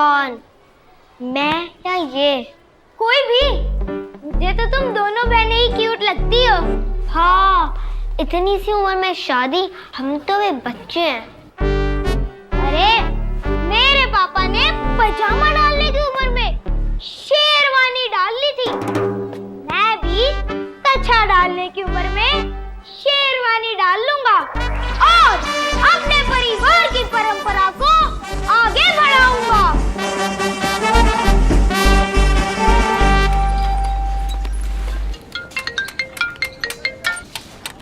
कौन, मैं या ये? कोई भी। मुझे तो तुम दोनों बहनें ही क्यूट लगती हो। हाँ, इतनी सी उम्र में शादी, हम तो वे बच्चे हैं। अरे मेरे पापा ने पजामा डालने की उम्र में शेरवानी डाल ली थी। मैं भी तछा डालने की उम्र में शेरवानी डाल लूंगा और अपने परिवार की परंपरा को आगे बढ़ाऊंगा।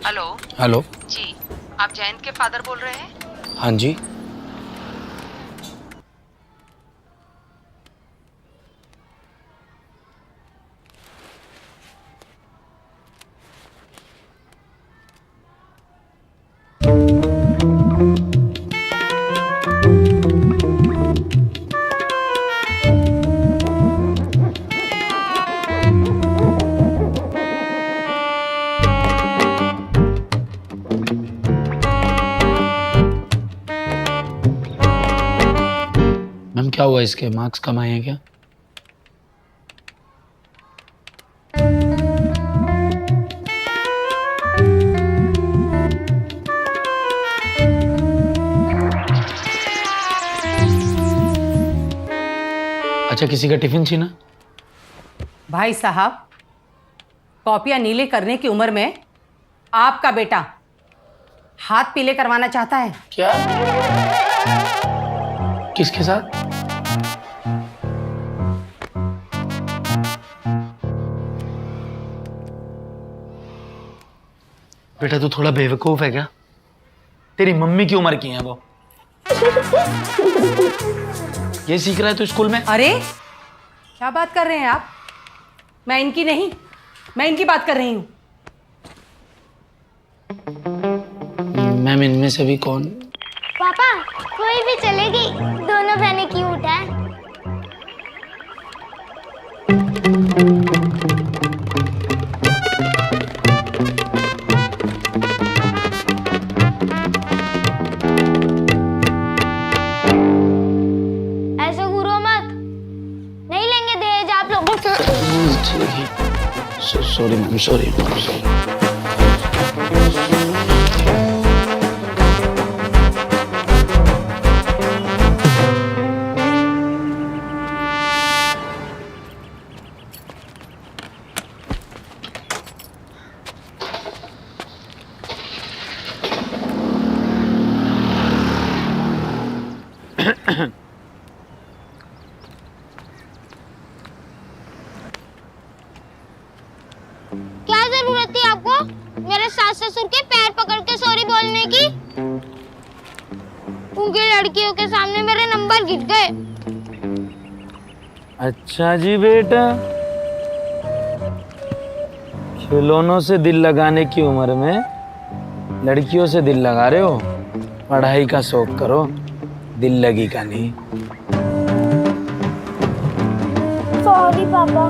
हेलो। हेलो जी, आप जयंत के फादर बोल रहे हैं? हाँ जी। मैम क्या हुआ, इसके मार्क्स कम आए हैं क्या? अच्छा, किसी का टिफिन छीना? भाई साहब, कॉपियां नीले करने की उम्र में आपका बेटा हाथ पीले करवाना चाहता है। क्या? किसके साथ? बेटा तू थोड़ा बेवकूफ है क्या? तेरी मम्मी की उम्र की है वो। ये सीख रहा है तू स्कूल में? अरे क्या बात कर रहे हैं आप? मैं इनकी नहीं, मैं इनकी बात कर रही हूँ। मैम इनमें से भी कौन? पापा, कोई भी चलेगी, दोनों बहनें क्यूट हैं। ऐसे घूरो मत, नहीं लेंगे दहेज आप लोग। Sorry ma'am, sorry. क्या जरूरत थी आपको मेरे सास ससुर के पैर पकड़ के सॉरी बोलने की? उनकी लड़कियों के सामने मेरे नंबर गिर गए। अच्छा जी बेटा, खिलौनों से दिल लगाने की उम्र में लड़कियों से दिल लगा रहे हो। पढ़ाई का शौक करो, दिल लगी का नहीं। सॉरी पापा।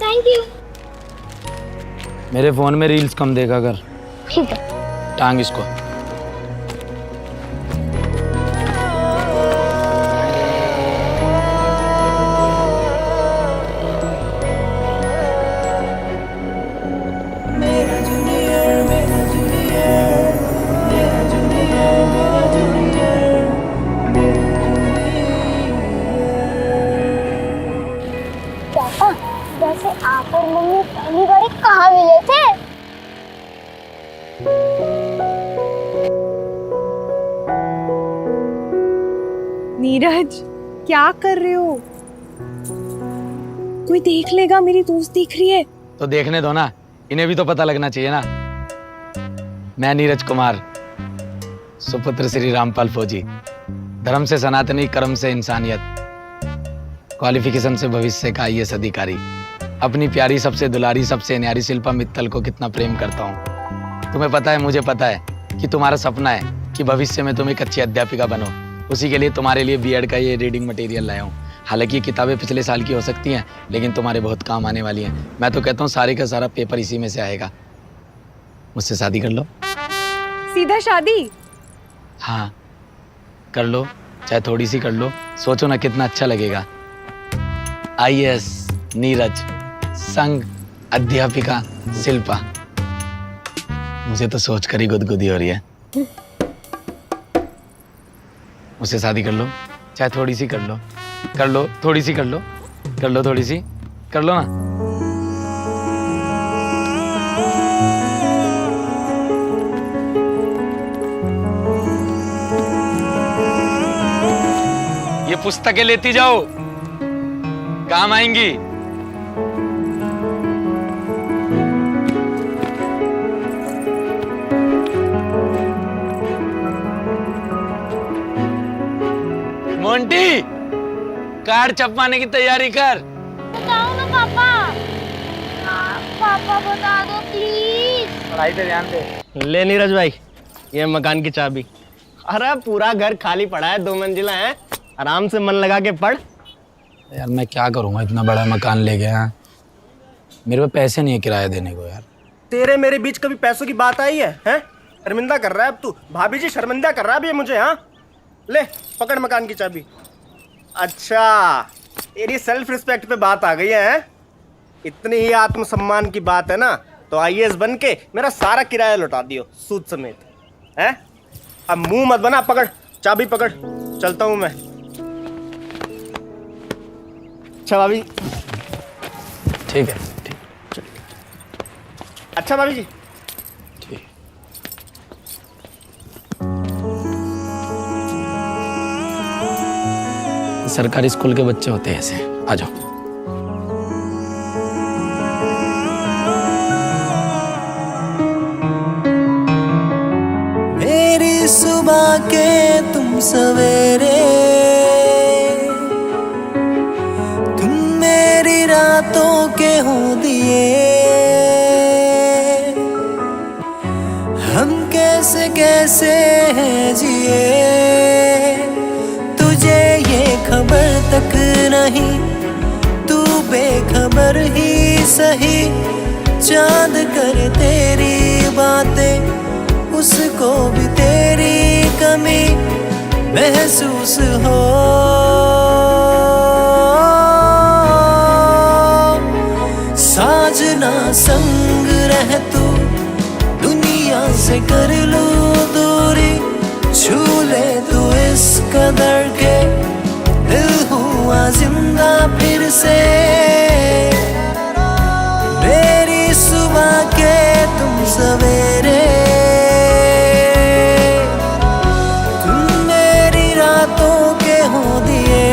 Thank you. मेरे फोन में रील्स कम देखा कर। ठीक है। टांग इसको। पापा, वैसे आप और मम्मी पहली बार कहाँ मिले थे? नीरज, क्या कर रहे हो? कोई देख लेगा, मेरी दोस्त देख रही है। तो देखने दो ना, इन्हें भी तो पता लगना चाहिए ना। मैं नीरज कुमार, सुपुत्र श्री रामपाल फौजी, धर्म से सनातनी, कर्म से इंसानियत, क्वालिफिकेशन से भविष्य का आईएएस अधिकारी, अपनी प्यारी सबसे दुलारी सबसे न्यारी शिल्पा मित्तल को कितना प्रेम करता हूँ। तुम्हें पता है, मुझे पता है कि तुम्हारा सपना है कि भविष्य में तुम एक अच्छी अध्यापिका बनो। उसी के लिए तुम्हारे लिए बीएड का ये रीडिंग मटेरियल लाया हूँ। हालांकि ये किताबें पिछले साल की हो सकती हैं, लेकिन तुम्हारे बहुत काम आने वाली हैं। मैं तो कहता हूँ सारे का सारा पेपर इसी में से आएगा। मुझसे शादी कर लो। सीधा शादी? हाँ कर लो, चाहे थोड़ी सी कर लो। सोचो ना कितना अच्छा लगेगा। IAS नीरज संग अध्यापिका शिल्पा। मुझे तो सोच कर ही गुदगुदी हो रही है। मुझसे शादी कर लो, चाहे थोड़ी सी कर लो। कर लो थोड़ी सी, कर लो, कर लो थोड़ी सी, कर लो ना। ये पुस्तकें लेती जाओ, काम आएंगी। मोंटी, कार चपवाने की तैयारी कर। बताओ ना पापा। पापा बता दो प्लीज। पढ़ाई पे ध्यान दे। ले नीरज भाई, ये मकान की चाबी। अरे पूरा घर खाली पड़ा है, 2 मंजिला है, आराम से मन लगा के पढ़। यार मैं क्या करूंगा, इतना बड़ा मकान ले गया, मेरे पे पैसे नहीं है किराया देने को यार। तेरे मेरे बीच कभी पैसों की बात आई है? हैं? शर्मिंदा कर रहा है अब तू। भाभी जी शर्मिंदा कर रहा है अब ये मुझे। हाँ ले पकड़ मकान की चाबी। अच्छा तेरी सेल्फ रिस्पेक्ट पे बात आ गई है? इतनी ही आत्मसम्मान की बात है ना, तो IAS बन के मेरा सारा किराया लौटा दियो सूद समेत। हैं? अब मुंह मत बना, पकड़ चाबी पकड़, चलता हूं मैं। अच्छा भाभी। ठीक है, ठीक। अच्छा भाभी जी। ठीक। सरकारी स्कूल के बच्चे होते हैं ऐसे। आ जाओ। मेरी सुबह के तुम सवेरे, तुम मेरी रातों के हो दिए। हम कैसे कैसे हैं जिए, तुझे ये खबर तक नहीं, तू बेखबर ही सही। चांद करे तेरी बातें, उसको भी तेरी कमी महसूस हो। साजना संग रह तू, दुनिया से कर लूं दूरी। छू ले तू इस कदर के, दिल हुआ जिंदा फिर से। मेरी सुबह के तुम सवेरे, तुम मेरी रातों के हो दिए।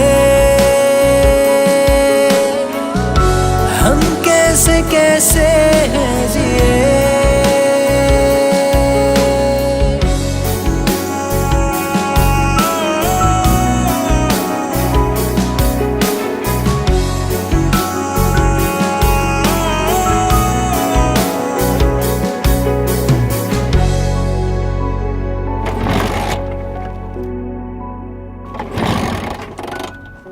हम कैसे कैसे हैं जिए।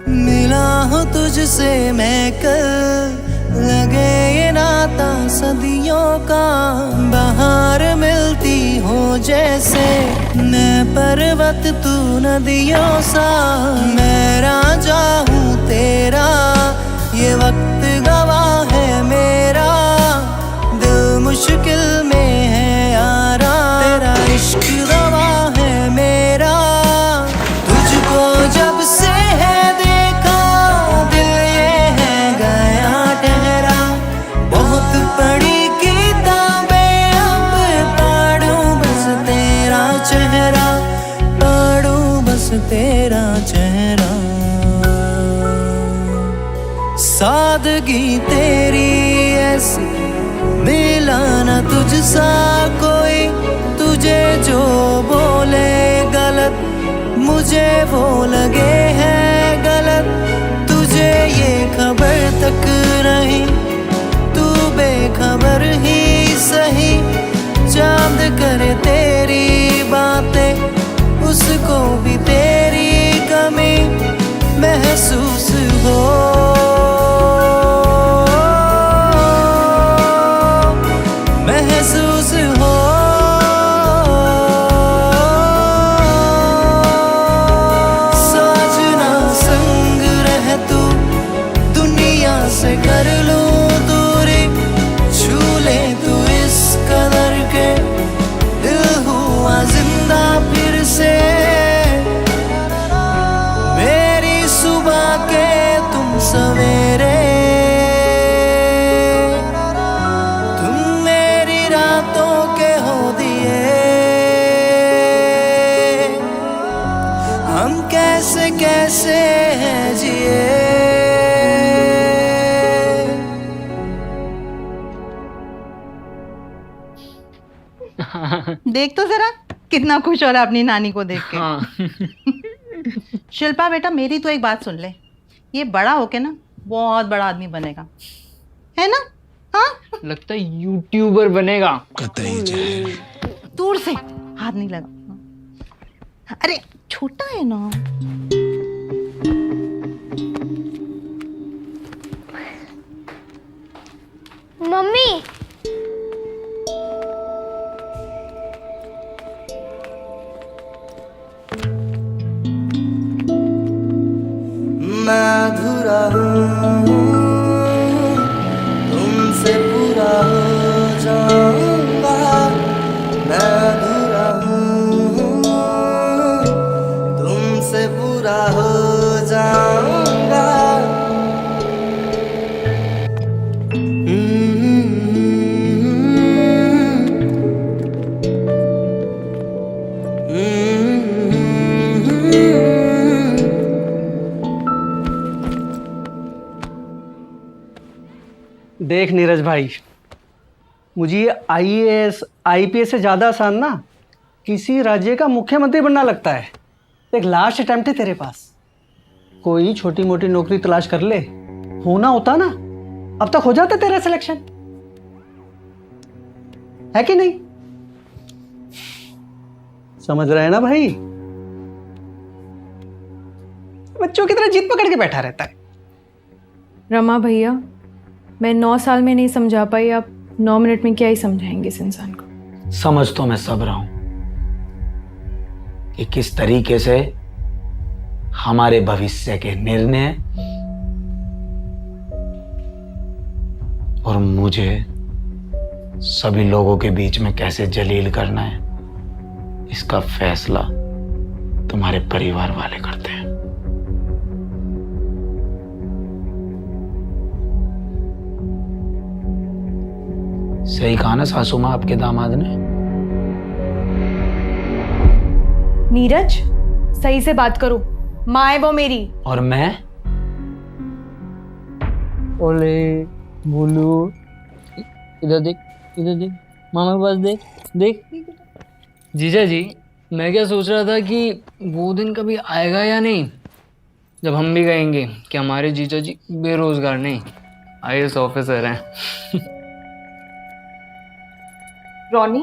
मिला हूँ तुझसे मैं कल, लगे ये नाता सदियों का। बाहर मिलती हो जैसे मैं पर्वत तू नदियों सा। मैं राजा हूँ तेरा, ये वक्त गवाह है मेरा। दिल मुश्किल में है यारा, तेरा इश्क दवा है मेरा। तुझको जब से है देखा, दिल ये है गया ठहरा। बहुत बड़ी किताबें अब पढ़ूं बस तेरा चेहरा, पढ़ूं बस तेरा चेहरा। सादगी तेरी ऐसी, मिला न तुझसा कोई। तुझे जो बोले गलत, मुझे वो लगे हैं गलत। तुझे ये खबर तक नहीं, तू बेखबर ही सही। चांद करे तेरी बातें, उसको भी तेरी कमी महसूस कैसे कैसे हैं जिए। देख तो जरा कितना खुश हो रहा है अपनी नानी को देख के। हाँ। शिल्पा बेटा, मेरी तो एक बात सुन ले, ये बड़ा होके ना बहुत बड़ा आदमी बनेगा, है ना? हाँ, लगता है यूट्यूबर बनेगा। दूर से हाथ नहीं लगा। अरे छोटा है ना। मम्मी, मैं अधूरा हूँ, तुमसे पूरा हो जाऊंगा। मैं अधूरा हूँ, तुमसे पूरा हो जाऊंगा। देख नीरज भाई, मुझे ये आईएएस आईपीएस से ज़्यादा आसान ना किसी राज्य का मुख्यमंत्री बनना लगता है। देख, लास्ट अटेम्प्ट है तेरे पास, कोई छोटी मोटी नौकरी तलाश कर ले, होना होता ना अब तक हो जाता तेरा सिलेक्शन, है कि नहीं? समझ रहे हैं ना भाई? बच्चों की तरह जिद पकड़ के बैठा रहता है। रमा भैया, मैं 9 साल में नहीं समझा पाई, आप 9 मिनट में क्या ही समझाएंगे इस इंसान को। समझ तो मैं सब रहा हूं कि किस तरीके से हमारे भविष्य के निर्णय और मुझे सभी लोगों के बीच में कैसे जलील करना है, इसका फैसला तुम्हारे परिवार वाले करते हैं। सही कहा ना सासू माँ आपके दामाद ने? नीरज, सही से बात करो, माँ है वो मेरी। और मैं? ओले बोलू, इधर देख, इधर देख, मामा के पास देख, देख। जीजा जी, मैं क्या सोच रहा था कि वो दिन कभी आएगा या नहीं जब हम भी कहेंगे कि हमारे जीजा जी बेरोजगार नहीं, आईएएस ऑफिसर हैं। रॉनी,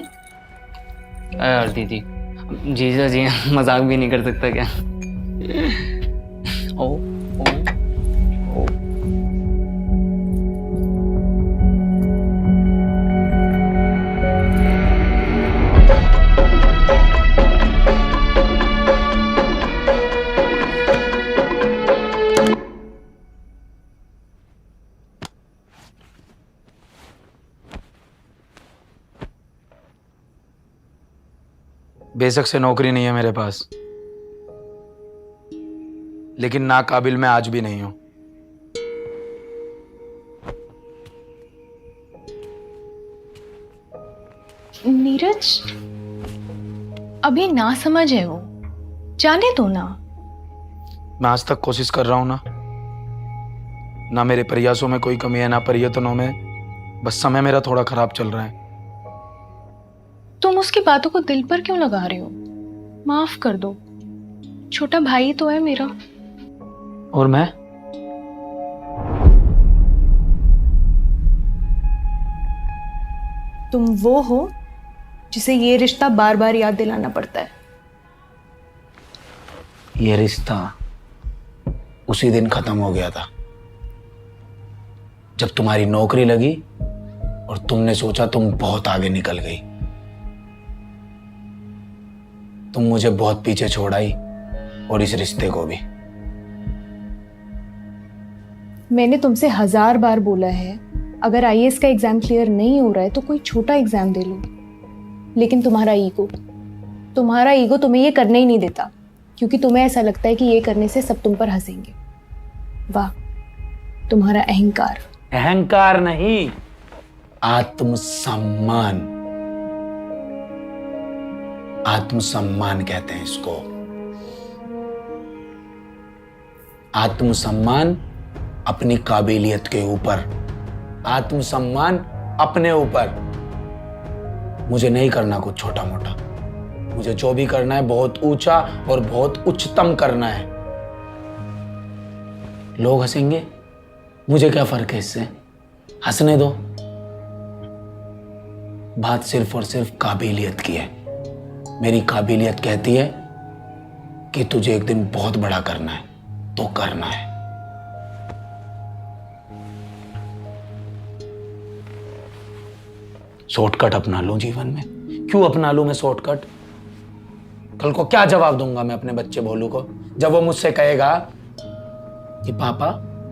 यार दीदी, जीजा जी मजाक भी नहीं कर सकता क्या? ओ, ओ, ओ। बेशक से नौकरी नहीं है मेरे पास, लेकिन नाकाबिल मैं आज भी नहीं हूं। नीरज, अभी ना समझ है वो, जाने दो ना। मैं आज तक कोशिश कर रहा हूं ना मेरे प्रयासों में कोई कमी है, ना प्रयत्नों में, बस समय मेरा थोड़ा खराब चल रहा है। तुम उसकी बातों को दिल पर क्यों लगा रहे हो? माफ कर दो, छोटा भाई तो है मेरा। और मैं? तुम वो हो जिसे ये रिश्ता बार बार याद दिलाना पड़ता है। ये रिश्ता उसी दिन खत्म हो गया था जब तुम्हारी नौकरी लगी और तुमने सोचा तुम बहुत आगे निकल गई। तुम मुझे बहुत पीछे छोड़ आई और इस रिश्ते को भी। मैंने तुमसे 1000 बार बोला है, अगर आईएएस का एग्जाम क्लियर नहीं हो रहा है तो कोई छोटा एग्जाम दे लो, लेकिन तुम्हारा ईगो तुम्हें ये करने ही नहीं देता, क्योंकि तुम्हें ऐसा लगता है कि ये करने से सब तुम पर हंसेंगे। वाह, तुम्हारा अहंकार। अहंकार नहीं, आत्मसम्मान। आत्मसम्मान कहते हैं इसको। आत्मसम्मान अपनी काबिलियत के ऊपर, आत्मसम्मान अपने ऊपर। मुझे नहीं करना कुछ छोटा मोटा, मुझे जो भी करना है बहुत ऊंचा और बहुत उच्चतम करना है। लोग हंसेंगे, मुझे क्या फर्क है इससे, हंसने दो। बात सिर्फ और सिर्फ काबिलियत की है। मेरी काबिलियत कहती है कि तुझे एक दिन बहुत बड़ा करना है तो करना है। शॉर्टकट अपना लूं जीवन में। क्यों अपना लूं मैं शॉर्टकट? कल को क्या जवाब दूंगा मैं अपने बच्चे भोलू को जब वो मुझसे कहेगा कि पापा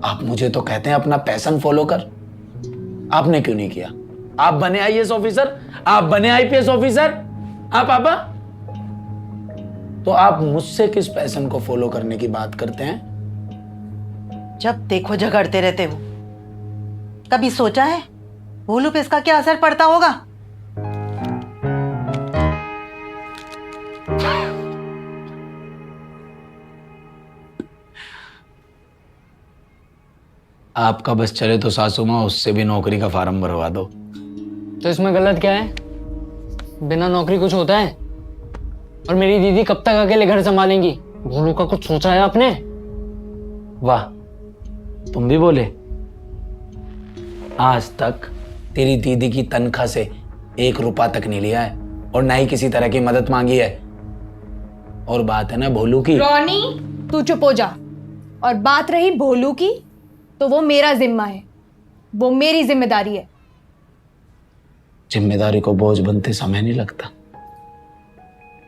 आप मुझे तो कहते हैं अपना पैशन फॉलो कर, आपने क्यों नहीं किया? आप बने आईएएस ऑफिसर, आप बने आईपीएस ऑफिसर, हाँ पापा? तो आप मुझसे किस पैशन को फॉलो करने की बात करते हैं? जब देखो झगड़ते रहते हो। कभी सोचा है भोलू पे इसका क्या असर पड़ता होगा? आपका बस चले तो सासू माँ उससे भी नौकरी का फार्म भरवा दो। तो इसमें गलत क्या है? बिना नौकरी कुछ होता है? और मेरी दीदी कब तक अकेले घर संभालेंगी? भोलू का कुछ सोचा है आपने? वाह, तुम भी बोले। आज तक तेरी दीदी की तनख्वाह से 1 रुपया तक नहीं लिया है और ना ही किसी तरह की मदद मांगी है। और बात है ना भोलू की। रॉनी, तू चुप हो जा। और बात रही भोलू की, तो वो मेरा जिम्मा है, वो मेरी जिम्मेदारी है। जिम्मेदारी को बोझ बनते समय नहीं लगता,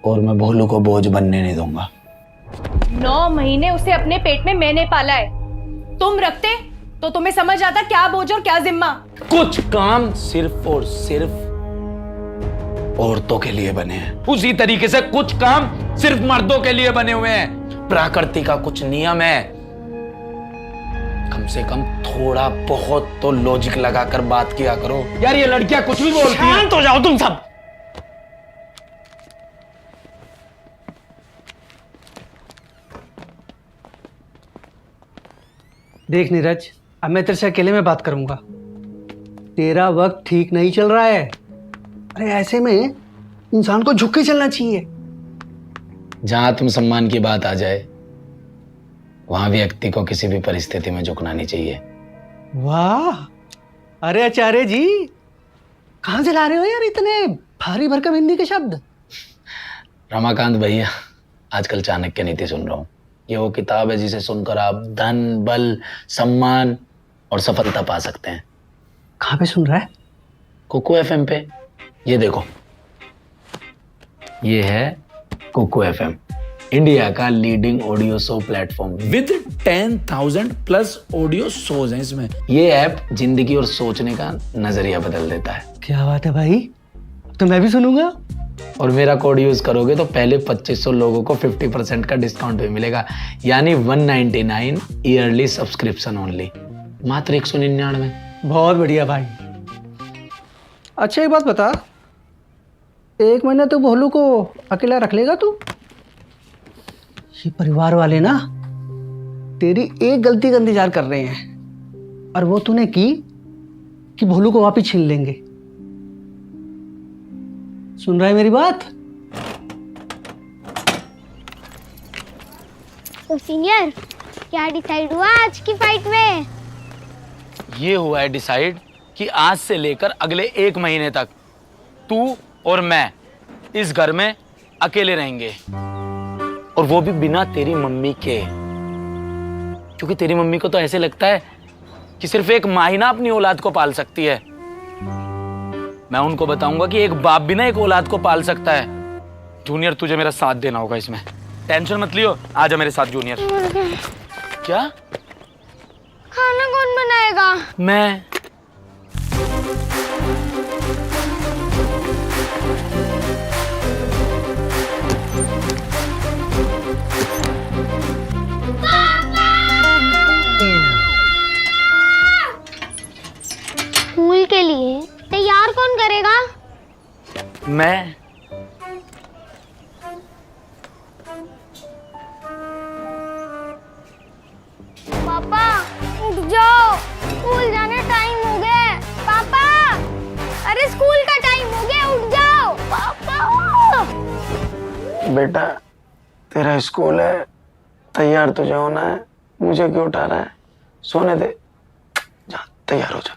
और मैं भोलू को बोझ बनने नहीं दूंगा। 9 महीने उसे अपने पेट में मैंने पाला है। तुम रखते तो तुम्हें समझ आता क्या बोझ और क्या जिम्मा। कुछ काम सिर्फ और सिर्फ औरतों के लिए बने हैं, उसी तरीके से कुछ काम सिर्फ मर्दों के लिए बने हुए हैं। प्रकृति का कुछ नियम है। कम से कम थोड़ा बहुत तो लॉजिक लगाकर बात किया करो यार। ये लड़कियां कुछ भी बोलती हैं। शांत हो जाओ तुम सब। देख नीरज, अब मैं तेरे से अकेले में बात करूंगा। तेरा वक्त ठीक नहीं चल रहा है। अरे ऐसे में इंसान को झुक के चलना चाहिए। जहां आत्मसम्मान की बात आ जाए वहां व्यक्ति को किसी भी परिस्थिति में झुकना नहीं चाहिए। वाह, अरे आचार्य जी, कहां से ला रहे हो यार इतने भारी भरकम हिंदी के शब्द? रमाकांत भैया, आजकल चाणक्य नीति सुन रहा हूँ। ये वो किताब है जिसे सुनकर आप धन, बल, सम्मान और सफलता पा सकते हैं। कहां पे सुन रहा है? कुकू एफएम पे। ये देखो, ये है कुकू एफएम, इंडिया का leading audio show platform with 10,000 plus audio shows हैं इसमें। ये ऐप जिंदगी और सोचने का नजरिया बदल देता है। क्या बात है भाई, तो मैं भी सुनूंगा। और मेरा कोड यूज करोगे तो पहले 2500 लोगों को 50% का डिस्काउंट भी मिलेगा, यानी 199 ईयरली सब्सक्रिप्शन ओनली, मात्र 199। बहुत बढ़िया भाई। अच्छा एक बात बता, 1 महीने तो भोलू को अकेला रख लेगा तू? ये परिवार वाले ना तेरी एक गलती का इंतजार कर रहे हैं, और वो तूने की कि भोलू को वापिस छीन लेंगे। सुन रहा है मेरी बात? तो सीनियर, क्या डिसाइड हुआ आज की फाइट में? ये हुआ है डिसाइड कि आज से लेकर अगले 1 महीने तक तू और मैं इस घर में अकेले रहेंगे, और वो भी बिना तेरी मम्मी के। क्योंकि तेरी मम्मी को तो ऐसे लगता है कि सिर्फ एक माँ ही ना अपनी औलाद को पाल सकती है। मैं उनको बताऊंगा कि एक बाप भी ना एक औलाद को पाल सकता है। जूनियर, तुझे मेरा साथ देना होगा इसमें। टेंशन मत लियो, आ जा मेरे साथ जूनियर। क्या? खाना कौन बनाएगा? मैं। स्कूल के लिए तैयार कौन करेगा? मैं। बेटा तेरा स्कूल है, तैयार तुझे होना है, मुझे क्यों उठा रहा है? सोने दे, जा तैयार हो जा।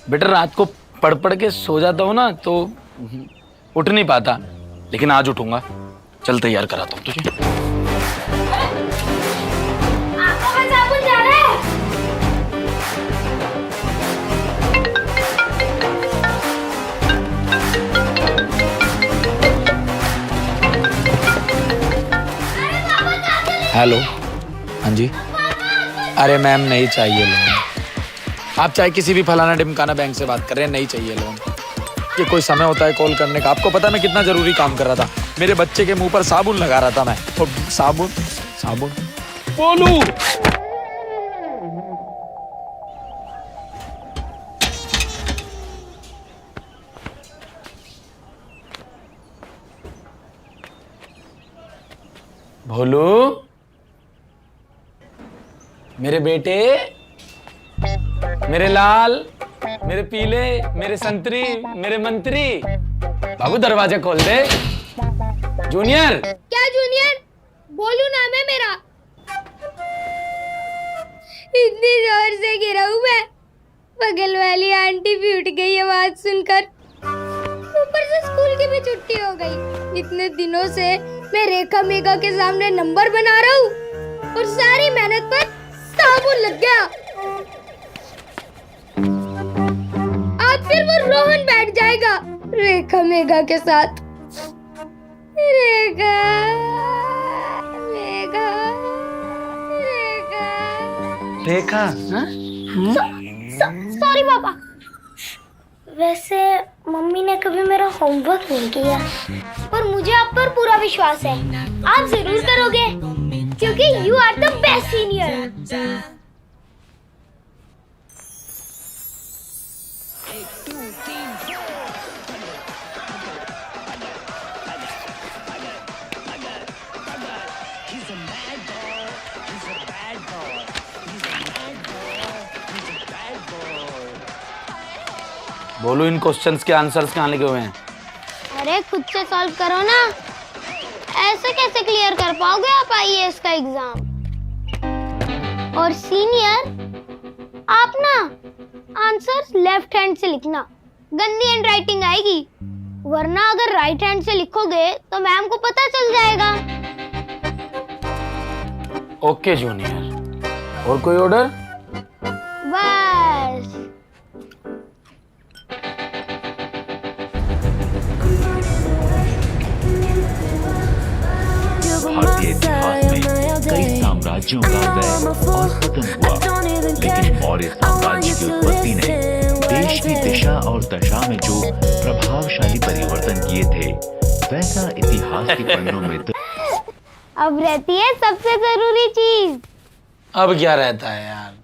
बेटा रात को पढ़ पढ़ के सो जाता हूँ ना तो उठ नहीं पाता, लेकिन आज उठूंगा। चल तैयार कराता हूँ तुझे। हेलो, हाँ जी। अरे मैम नहीं चाहिए लोन। आप चाहे किसी भी फलाना ढिमकाना बैंक से बात कर रहे हैं, नहीं चाहिए लोन। ये कोई समय होता है कॉल करने का? आपको पता है मैं कितना जरूरी काम कर रहा था? मेरे बच्चे के मुंह पर साबुन लगा रहा था मैं। और साबुन साबुन बोलू। भोलू, मेरे बेटे, मेरे लाल, मेरे पीले, मेरे संतरी, मेरे मंत्री, बाबू दरवाजा खोल दे। जूनियर। क्या जूनियर? बोलू नाम है मेरा। इतनी जोर से गिरा हूं मैं, बगल वाली आंटी भी उठ गई आवाज सुनकर। ऊपर से स्कूल की भी छुट्टी हो गई। इतने दिनों से मैं रेखा मेघा के सामने नंबर बना रहा हूँ और सारी मेहनत पर साबुन लग गया। अब फिर वो रोहन बैठ जाएगा रेखा मेघा के साथ। रेखा मेघा रेखा। सॉरी पापा। वैसे मम्मी ने कभी मेरा होमवर्क नहीं किया, पर मुझे आप पर पूरा विश्वास है। आप जरूर करोगे क्योंकि you are the best senior. बोलो इन क्वेश्चंस के आंसर्स कहाँ लिखे हुए हैं? अरे खुद से सॉल्व करो ना। ऐसे कैसे क्लियर कर पाओगे आप आईएएस का एग्जाम? और सीनियर आप ना आंसर्स लेफ्ट हैंड से लिखना, गंदी हैंड राइटिंग आएगी। वरना अगर राइट हैंड से लिखोगे तो मैम को पता चल जाएगा। Okay junior. और कोई ऑर्डर? बस। भारतीय इतिहास में कई साम्राज्यों का उदय और पतन हुआ, लेकिन मौर्य साम्राज्य की उत्पत्ति ने देश की दिशा और दशा में जो प्रभावशाली परिवर्तन किए थे, वैसा इतिहास के पन्नों में तो अब रहती है सबसे जरूरी चीज। अब क्या रहता है यार?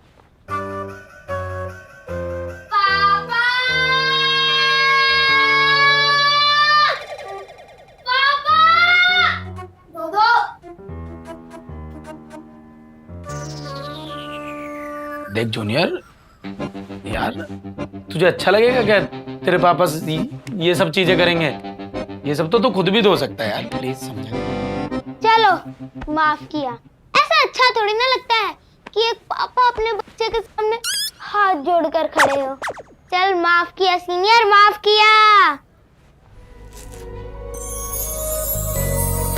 देख जूनियर, यार तुझे अच्छा लगेगा क्या तेरे पापा ये सब चीजें करेंगे? ये सब तो तू खुद भी धो सकता है यार, प्लीज समझा। चलो माफ किया। ऐसा अच्छा थोड़ी ना लगता है कि एक पापा अपने बच्चे के सामने हाथ जोड़कर खड़े हो। चल माफ किया सीनियर, माफ किया।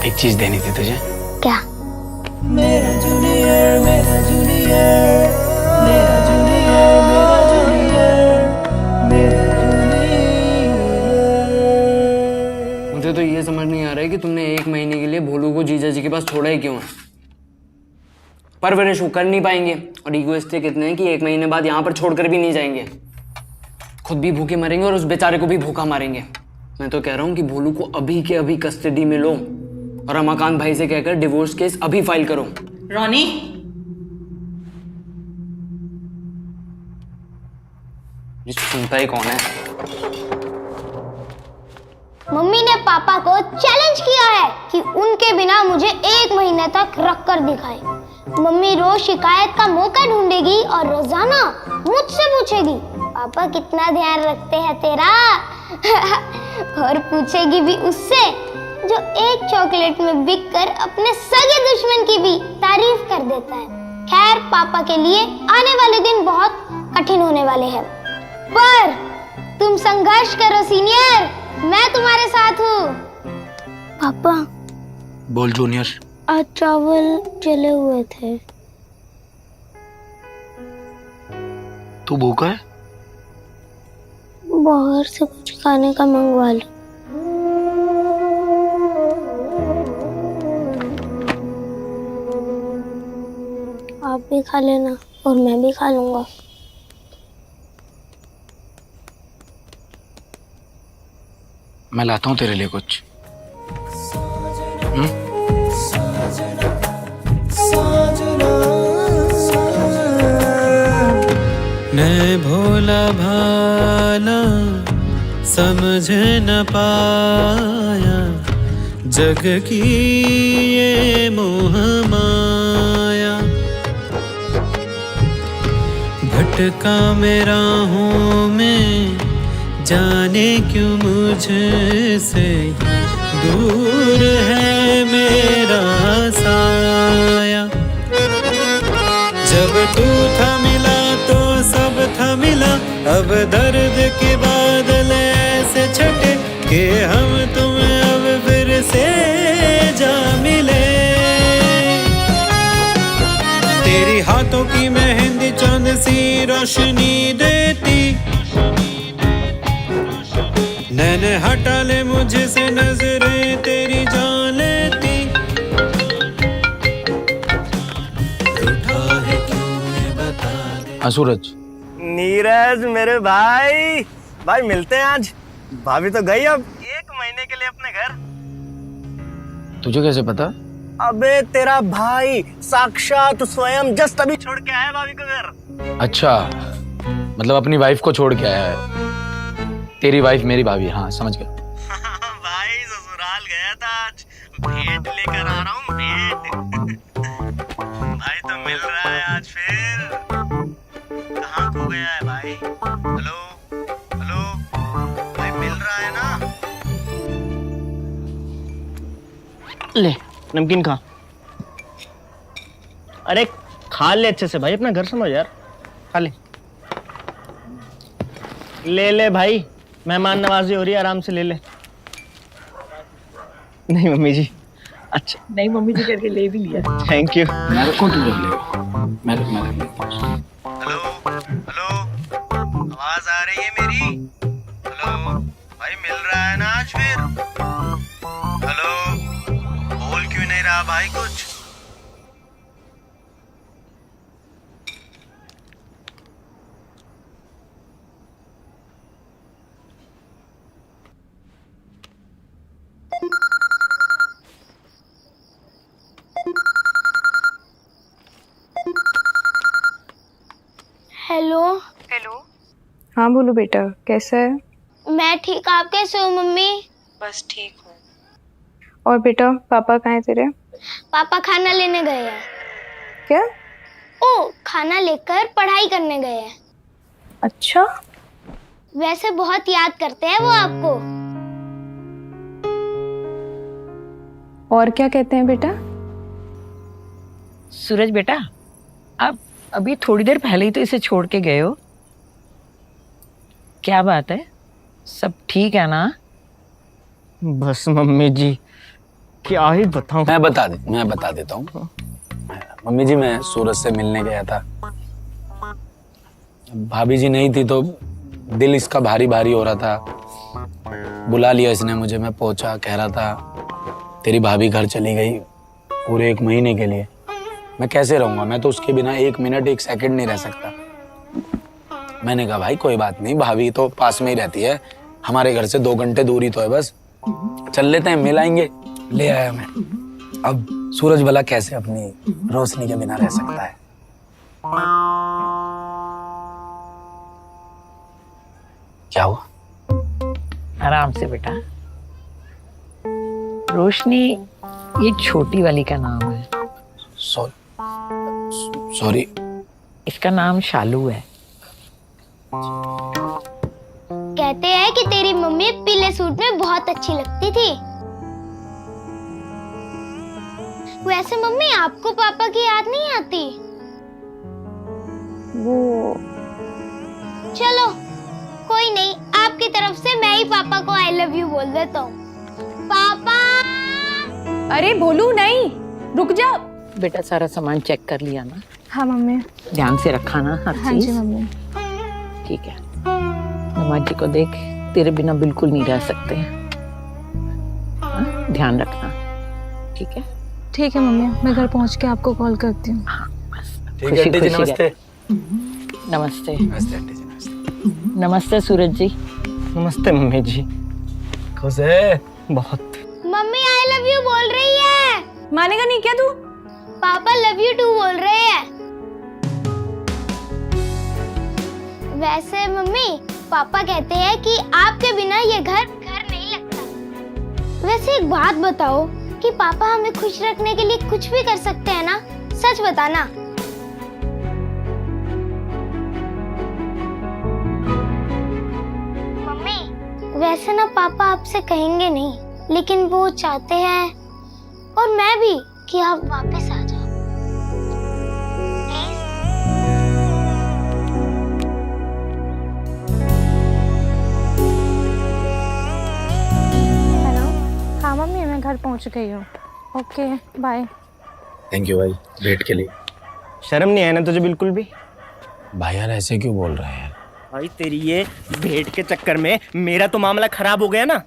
एक चीज देनी थी तुझे। क्या? मेरा जूनियर, मेरा जूनियर, मेरा जूनियर, मेरा जूनियर, मेरा जूनियर। मुझे तो ये समझ नहीं आ रहा है कि तुमने 1 महीने के लिए भोलू को जीजा जी के पास छोड़ा ही क्यों है? परवरिश वो कर नहीं पाएंगे और ईगोइस्टिक इतने हैं कि 1 महीने बाद यहाँ पर छोड़कर भी नहीं जाएंगे। खुद भी भूखे मरेंगे और उस बेचारे को भी भूखा मारेंगे। मैं तो कह रहा हूँ कि भोलू को अभी के अभी कस्टडी में लो और रमाकांत भाई से कहकर डिवोर्स केस अभी फाइल करो। रोनी, ये सुनता ही कौन है? मम्मी ने पापा को चैलेंज किया है कि उनके बिना मुझे 1 महीने तक रख कर दिखाए। मम्मी रोज शिकायत का मौका ढूंढेगी और रोजाना मुझसे पूछेगी पापा कितना ध्यान रखते हैं तेरा। और पूछेगी भी उससे जो एक चॉकलेट में बिक कर अपने सगे दुश्मन की भी तारीफ कर देता है। खैर पापा के लिए आने वाले दिन बहुत कठिन होने वाले हैं, पर तुम संघर्ष करो सीनियर, मैं तुम्हारे साथ हूँ। पापा बोल जूनियर। आज चावल जले हुए थे। तू भूखा है? बाहर से कुछ खाने का मंगवा लो। आप भी खा लेना और मैं भी खा लूंगा। मैं लाता हूँ तेरे लिए कुछ। मैं भोला भाला समझ न पाया जग की ये मोह माया। भटका मेरा हूँ मैं जाने क्यों मुझसे दूर है मेरा साया। जब तू था मिला तो सब था मिला, अब दर्द के बादल ऐसे छटे कि हम तुम अब फिर से जा मिले। तेरी हाथों की मेहंदी चांद सी रोशनी देती, नैने हटा ले मुझे से नजरें तेरी जान लेती। रूठा है क्यों ये बता दे। हाँ सूरज। नीरज मेरे भाई, भाई मिलते हैं आज। भाभी तो गई अब 1 महीने के लिए अपने घर। तुझे कैसे पता? अबे तेरा भाई साक्षात स्वयं जस्ट अभी छोड़ के आया भाभी को घर। अच्छा, मतलब अपनी वाइफ को छोड़ के आया है। तेरी वाइफ मेरी भाभी, हाँ समझ गया। भाई ससुराल गया था आज, भेंट लेकर आ रहा हूँ भेंट। भाई तो मिल रहा है आज फिर। कहाँ खो गया है भाई? हेलो हेलो भाई, मिल रहा है ना? ले नमकीन खा। अरे खा ले अच्छे से भाई, अपना घर समझ यार, खा ले। ले ले भाई, मेहमान नवाजी हो रही है, आराम से ले ले। नहीं मम्मी जी। अच्छा नहीं मम्मी जी करके ले भी लिया। Thank you. मैं रखूं तुझे ले। हेलो हेलो, आवाज आ रही है मेरी? हेलो भाई, मिल रहा है ना आज फिर? हेलो, बोल क्यों नहीं रहा भाई कुछ? हेलो। हाँ बोलो बेटा, कैसा है? मैं ठीक, आप कैसे हो मम्मी? बस ठीक हूँ। और बेटा पापा कहाँ हैं तेरे? पापा खाना लेने गए हैं। क्या? ओ, खाना लेकर पढ़ाई करने गए हैं। अच्छा। वैसे बहुत याद करते हैं वो आपको। और क्या कहते हैं बेटा? सूरज बेटा, आप अभी थोड़ी देर पहले ही तो इसे छोड़ के गए हो। क्या बात है, सब ठीक है ना? बस मम्मी जी, क्या ही बताऊं। मैं बता देता हूँ। मम्मी जी, मैं सूरज से मिलने गया था। भाभी जी नहीं थी तो दिल इसका भारी भारी हो रहा था। बुला लिया इसने मुझे, मैं पहुंचा, कह रहा था तेरी भाभी घर चली गई पूरे 1 महीने के लिए। मैं कैसे रहूंगा, मैं तो उसके बिना 1 मिनट 1 सेकंड नहीं रह सकता। मैंने कहा भाई कोई बात नहीं, भाभी तो पास में ही रहती है, हमारे घर से 2 घंटे दूरी तो है बस, चल लेते हैं, मिल आएंगे। ले आया मैं। अब सूरज भला कैसे अपनी रोशनी के बिना रह सकता है? क्या हुआ? आराम से बेटा। रोशनी ये छोटी वाली का नाम है। सॉरी। सॉरी। इसका नाम शालू है। कहते हैं कि तेरी मम्मी पीले सूट में बहुत अच्छी लगती थी। वैसे मम्मी आपको पापा की याद नहीं आती? वो चलो कोई नहीं, आपकी तरफ से मैं ही पापा को आई लव यू बोल देता हूँ। पापा। अरे भोलू नहीं, रुक जा। बेटा सारा सामान चेक कर लिया ना? हाँ मम्मी। ध्यान से रखा ना हर हाँ चीज? जी मम्मी। ठीक है। नमाज जी को देख, तेरे बिना बिल्कुल नहीं रह सकते हैं। हाँ? ध्यान रखना, ठीक है? ठीक है मम्मी, मैं घर पहुंच के आपको कॉल करती हूँ। हाँ बस। ठीक है आंटी जी, नमस्ते। नमस्ते। नमस्ते आंटी जी, नमस्ते। नमस्ते सूरज जी। नमस्ते मम्मी जी। खुश है बहुत। मम्मी आई लव यू बोल रही है। मानेगा नहीं क्या तू? पापा लव यू टू बोल रहे हैं। वैसे मम्मी पापा कहते हैं कि आपके बिना ये घर नहीं लगता। वैसे एक बात बताओ कि पापा हमें खुश रखने के लिए कुछ भी कर सकते हैं ना? सच बताना। मम्मी वैसे ना पापा आपसे कहेंगे नहीं, लेकिन वो चाहते हैं और मैं भी कि आप वापस आ जाओ। प्लीज। हेलो। हाँ मम्मी, मैं घर पहुंच गई हूँ। Okay bye. थैंक यू भाई भेंट के लिए। शर्म नहीं है ना तुझे बिल्कुल भी? भाई यार ऐसे क्यों बोल रहे हैं? भाई तेरी ये भेंट के चक्कर में मेरा तो मामला खराब हो गया ना।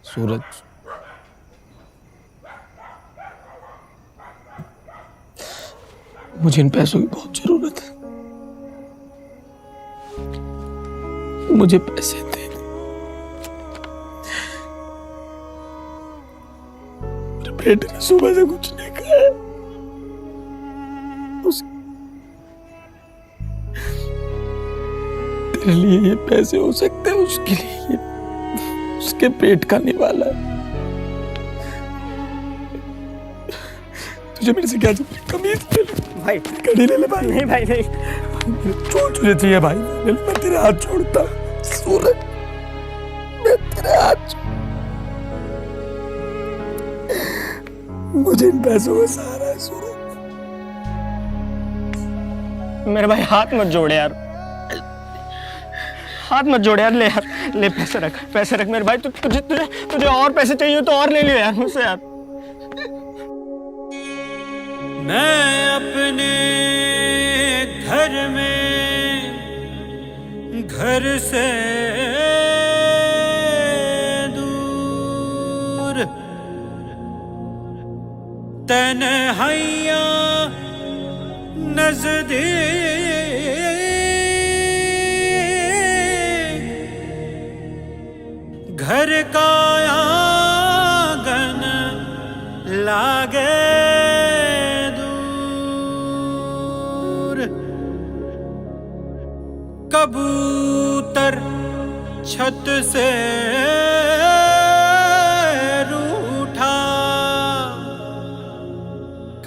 सूरज, मुझे इन पैसों की बहुत जरूरत है। मुझे पैसे दे। मेरे बेटे ने सुबह से कुछ नहीं खाया। तेरे लिए ये पैसे हो सकते हैं, उसके लिए उसके पेट का निवाला है। तुझे मेरे से क्या चाहिए? कमीज ले ले भाई, घड़ी ले ले भाई। नहीं भाई नहीं। छोड़ तुझे चाहिए भाई, मैं तेरे हाथ छोड़ता। सूरज मैं तेरे हाथ मुझे इन पैसों का सहारा है सूरज। मेरे भाई हाथ मत जोड़ यार, हाथ मत जोड़ यार। ले यार, ले पैसे रख मेरे भाई। तुझे और पैसे चाहिए तो और ले लियो यार मुझसे यार। मैं अपने घर में घर से दूर तन्हाइयाँ नजदीक घर का आंगन लागे दूर कबूतर छत से रूठा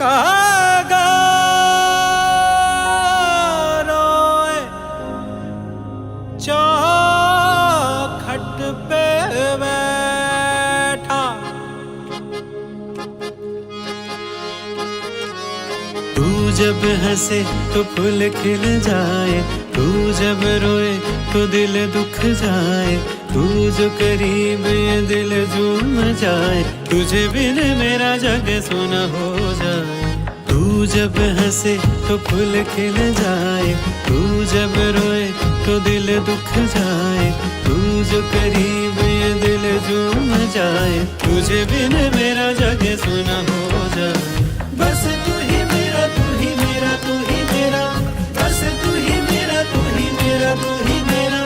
कागा रोए चौखट पे बैठा तू जब हंसे तो फूल खिल जाए, तू जब रोए तो दिल दुख जाए, तू जो करीब ये दिल झूम जाए, तुझे बिन मेरा जग सुना हो जाए। तू जब हंसे तो फूल खिल जाए, तू जब रोए तो दिल दुख जाए, तू जो करीब ये दिल झूम जाए, तुझे बिन मेरा जग सुना हो जाए। बस तू ही मेरा, तू ही मेरा, तू ही मेरा, बस तू ही मेरा, तू ही मेरा, तू ही मेरा,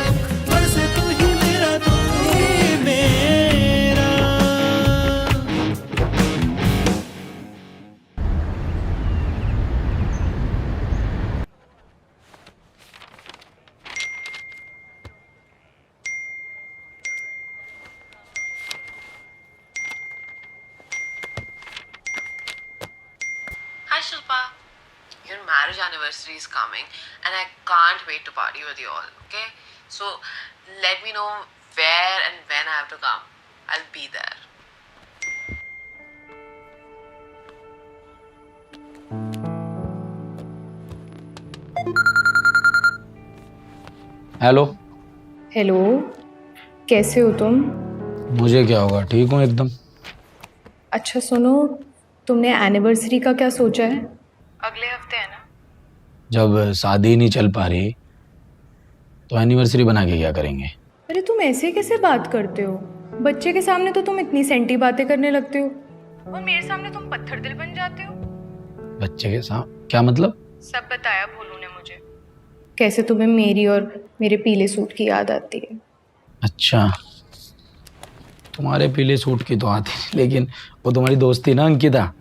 बस तू ही मेरा, तू ही मेरा। Hi Shilpa, your marriage anniversary is coming and I can't wait to party with you all, okay? So let me know where and when I have to come. I'll be there. Hello. Hello, कैसे हो तुम? मुझे क्या होगा, ठीक हूँ एकदम। अच्छा सुनो, तुमने एनिवर्सरी का क्या सोचा है? अगले हफ्ते है ना? जब शादी नहीं चल पा रही तो एनिवर्सरी बना के क्या करेंगे? अरे तुम ऐसे कैसे बात करते हो? बच्चे के सामने तो तुम इतनी सेंटी बातें करने लगते हो और मेरे सामने तुम पत्थर दिल बन जाते हो। बच्चे के सामने क्या मतलब? सब बताया भोलू ने मुझे, कैसे तुम्हें मेरी और मेरे पीले सूट की याद आती है। अच्छा, तुम्हारे पीले सूट की तो आती थी, लेकिन वो तुम्हारी दोस्त थी ना अंकिता,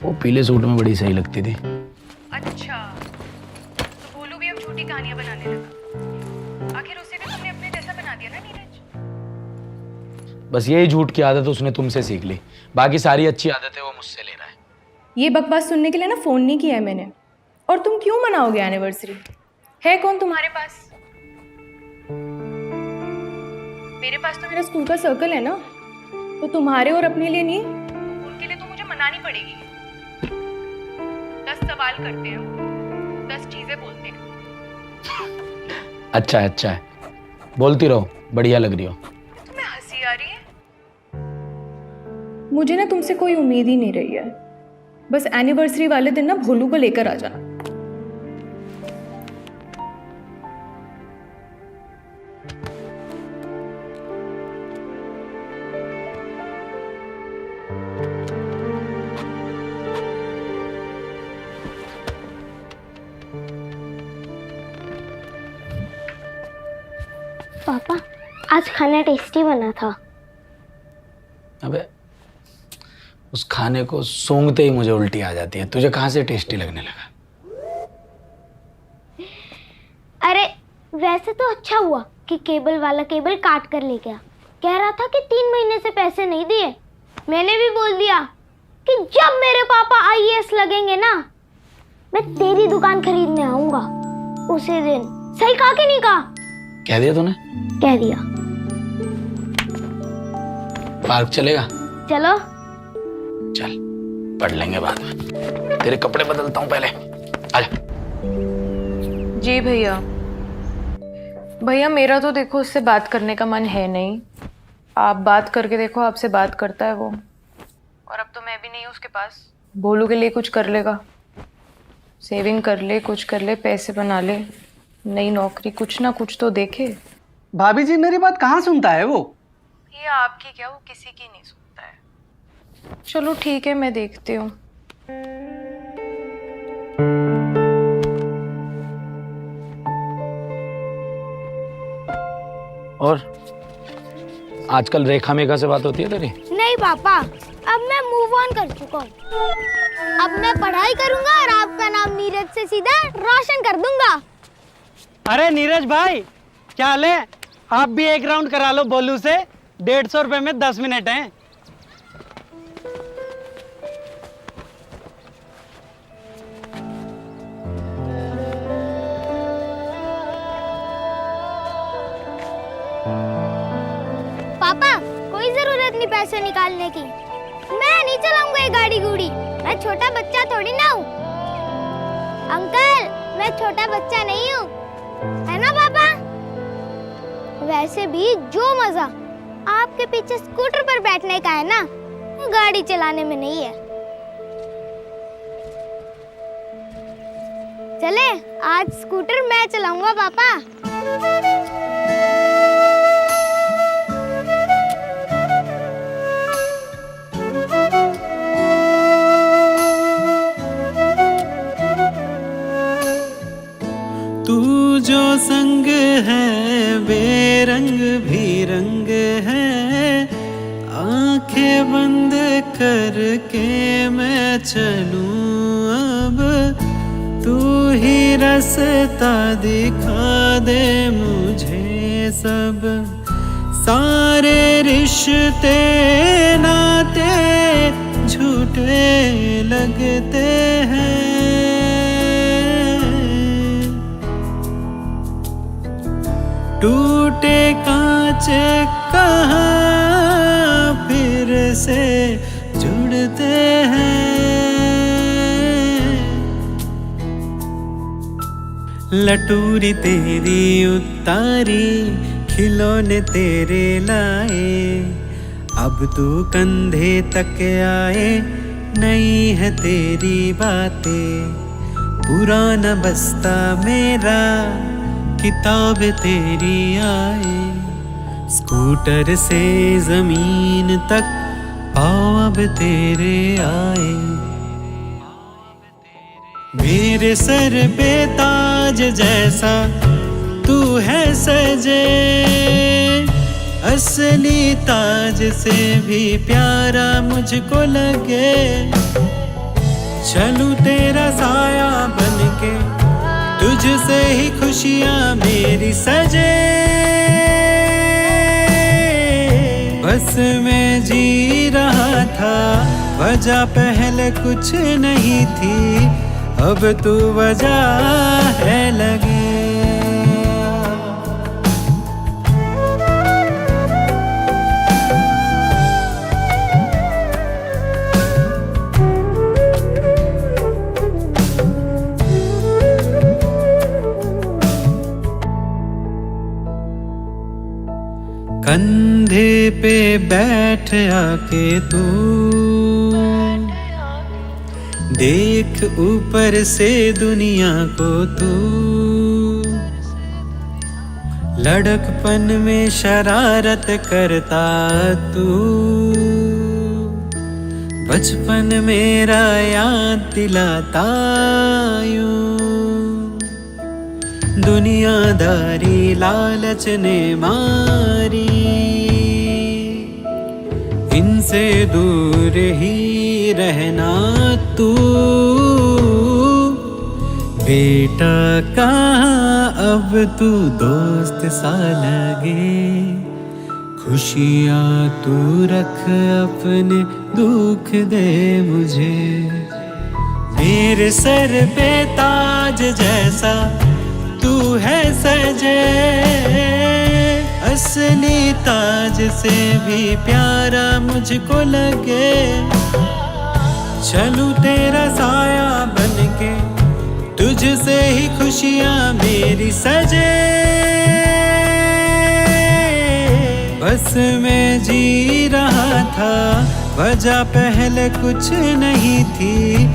वो पीले सूट में बड़ी सही लगती थी। अच्छा, तो भोलू भी अब झूठी कहानियां बनाने लगा। आखिर उसे भी तुमने अपने जैसा बना दिया ना नीरज। बस यही झूठ की आदत उसने तुमसे सीख ली, बाकी सारी अच्छी आदतें वो मुझसे ले रहा है। ये बकवास सुनने के लिए ना फोन नहीं किया है मैंने। और तुम क्यों मनाओगे एनिवर्सरी? है कौन तुम्हारे पास? मेरे पास तो मेरा स्कूल का सर्कल है ना, तो तुम्हारे और अपने लिए नहीं, उनके लिए तो मुझे मनानी पड़ेगी। 10 सवाल करते हैं, 10 चीजें बोलते हैं। अच्छा है, अच्छा है, बोलती रहो, बढ़िया लग रही हो। तुम्हें हंसी आ रही है? मुझे ना तुमसे कोई उम्मीद ही नहीं रही है। बस एनिवर्सरी वाले दिन ना भोलू को लेकर आ जाना। पापा, आज खाना टेस्टी बना था। अबे उस खाने को सूंघते ही मुझे उल्टी आ जाती है, तुझे कहाँ से टेस्टी लगने लगा? अरे वैसे तो अच्छा हुआ कि केबल वाला केबल काट कर ले गया। कह रहा था कि 3 महीने से पैसे नहीं दिए। मैंने भी बोल दिया कि जब मेरे पापा IAS लगेंगे ना, मैं तेरी दुकान खरीदने आऊंगा उसी दिन। सही कहा कि नहीं कहा? कह दिया तूने? कह दिया। पार्क चलेगा? चलो। चल, पढ़ लेंगे बाद में। तेरे कपड़े बदलता हूँ पहले, आजा। जी भैया। भैया मेरा तो देखो उससे बात करने का मन है नहीं। आप बात करके देखो, आपसे बात करता है वो। और अब तो मैं भी नहीं हूँ उसके पास। भोलू के लिए कुछ कर लेगा, सेविंग कर ले, कुछ कर ले, पैसे बना ले, नई नौकरी, कुछ ना कुछ तो देखे। भाभी जी मेरी बात कहाँ सुनता है वो? ये आपकी क्या, वो किसी की नहीं सुनता है। चलो ठीक है, मैं देखती हूँ। और आजकल रेखा मेघा से बात होती है तेरी? नहीं पापा, अब मैं मूव ऑन कर चुका हूँ। अब मैं पढ़ाई करूंगा और आपका नाम नीरज से सीधा रोशन कर दूंगा। अरे नीरज भाई, क्या हाल है? आप भी एक राउंड करा लो बोलू से। 150 रुपए में 10 मिनट हैं। पापा, कोई जरूरत नहीं पैसे निकालने की। मैं नहीं चलाऊंगा ये गाड़ी गुड़ी। मैं छोटा बच्चा थोड़ी ना हूँ। अंकल, मैं छोटा बच्चा नहीं हूँ, है ना पापा? वैसे भी जो मजा आपके पीछे स्कूटर पर बैठने का है ना, वो गाड़ी चलाने में नहीं है। चले, आज स्कूटर मैं चलाऊंगा पापा। तू जो संग है बेरंग भी रंग है, आंखें बंद करके मैं चलूं अब, तू ही रास्ता दिखा दे मुझे सब। सारे रिश्ते नाते झूठे लगते हैं, टूटे कांच कहाँ फिर से जुड़ते हैं। लटूरी तेरी उतारी खिलौने तेरे लाए, अब तू कंधे तक आए, नई है तेरी बातें। पुराना बस्ता मेरा किताब तेरी आए, स्कूटर से जमीन तक पाँव अब तेरे आए। मेरे सर पे ताज जैसा तू है सजे, असली ताज से भी प्यारा मुझको लगे। चलूं तेरा साया बनके, तुझसे ही खुशियां मेरी सजे। बस मैं जी रहा था, वजह पहले कुछ नहीं थी, अब तू वजह है लगे। कंधे पे बैठ आके तू, देख ऊपर से दुनिया को तू। लड़कपन में शरारत करता तू, बचपन मेरा याद दिलाता यूं। दुनियादारी लालच ने मारी, इनसे दूर ही रहना तू। बेटा कहाँ अब तू दोस्त सा लगे, खुशियाँ तू रख अपने, दुख दे मुझे। मेरे सर पे ताज जैसा तू है सजे, असली ताज से भी प्यारा मुझको लगे। चलूं तेरा साया बनके, तुझसे ही खुशियां मेरी सजे। बस मैं जी रहा था, वजह पहले कुछ नहीं थी,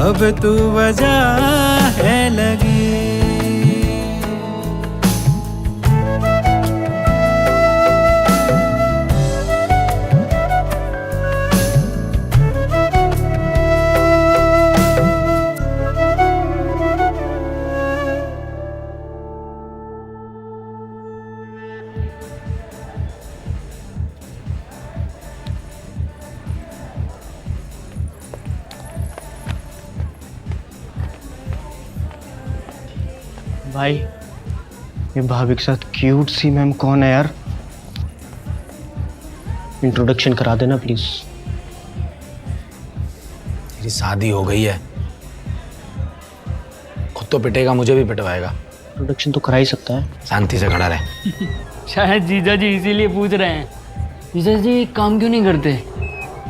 अब तू वजह है लगी। भाई ये भाभी के साथ क्यूट सी मैम कौन है यार? इंट्रोडक्शन करा देना प्लीज। तेरी शादी हो गई है, खुद तो पिटेगा, मुझे भी पिटवाएगा। इंट्रोडक्शन तो करा ही सकता है। शांति से खड़ा रहे। शायद जीजा जी इसीलिए पूछ रहे हैं। जीजा जी काम क्यों नहीं करते?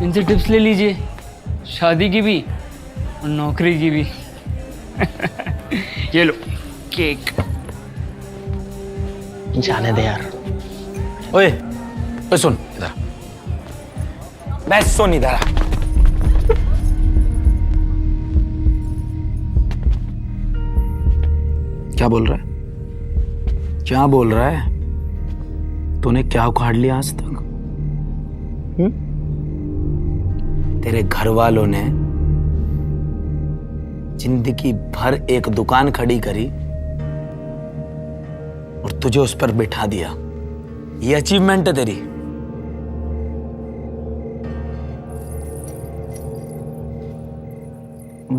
इनसे टिप्स ले लीजिए, शादी की भी और नौकरी की भी। ये लो केक। जाने दे यार। ओए ओए सुन इधर, मैं सुन इधर। क्या बोल रहा है? क्या बोल रहा है? तूने क्या उखाड़ लिया आज तक? तेरे घर वालों ने जिंदगी भर एक दुकान खड़ी करी और तुझे उस पर बिठा दिया। ये अचीवमेंट है तेरी।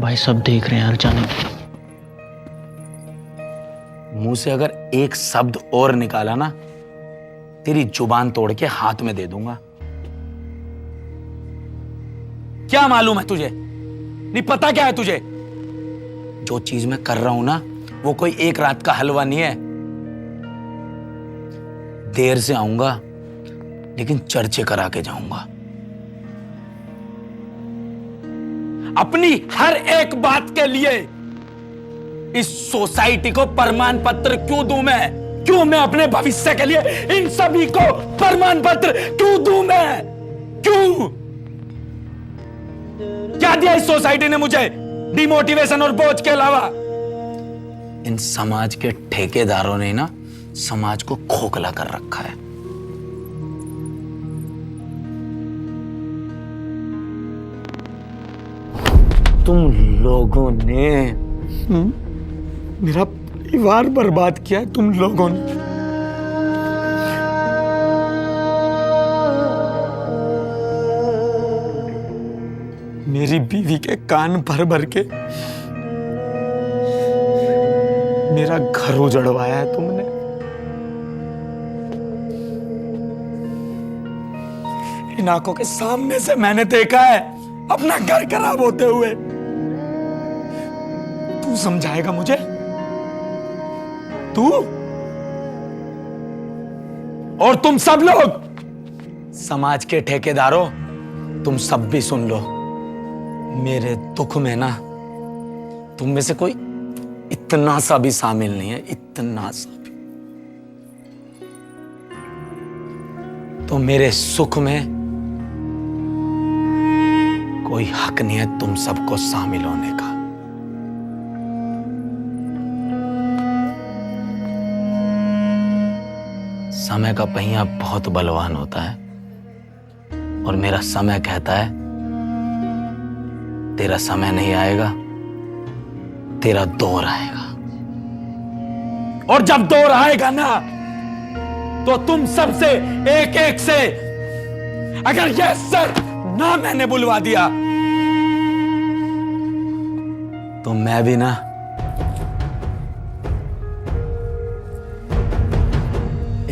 भाई सब देख रहे हैं यार, जाने। मुंह से अगर एक शब्द और निकाला ना, तेरी जुबान तोड़ के हाथ में दे दूंगा। क्या मालूम है तुझे? नहीं पता क्या है तुझे? जो चीज मैं कर रहा हूं ना, वो कोई एक रात का हलवा नहीं है। देर से आऊंगा, लेकिन चर्चे करा के जाऊंगा। अपनी हर एक बात के लिए इस सोसाइटी को प्रमाण पत्र क्यों दूं मैं? क्यों मैं अपने भविष्य के लिए इन सभी को प्रमाण पत्र क्यों दूं मैं? क्यों? क्या दिया इस सोसाइटी ने मुझे डिमोटिवेशन और बोझ के अलावा? इन समाज के ठेकेदारों ने ना समाज को खोखला कर रखा है। तुम लोगों ने मेरा परिवार बर्बाद किया है, तुम लोगों ने। मेरी बीवी के कान भर भर के मेरा घर उजड़वाया है तुमने। इन आंखों के सामने से मैंने देखा है अपना घर खराब होते हुए। तू समझाएगा मुझे? तू और तुम सब लोग, समाज के ठेकेदारों, तुम सब भी सुन लो। मेरे दुख में ना तुम में से कोई इतना सा भी शामिल नहीं है, इतना सा भी। तो मेरे सुख में कोई हक नहीं है तुम सबको शामिल होने का। समय का पहिया बहुत बलवान होता है और मेरा समय कहता है तेरा समय नहीं आएगा, तेरा दौर आएगा। और जब दौर आएगा ना, तो तुम सबसे एक एक से अगर ये सर ना मैंने बुलवा दिया तो मैं भी ना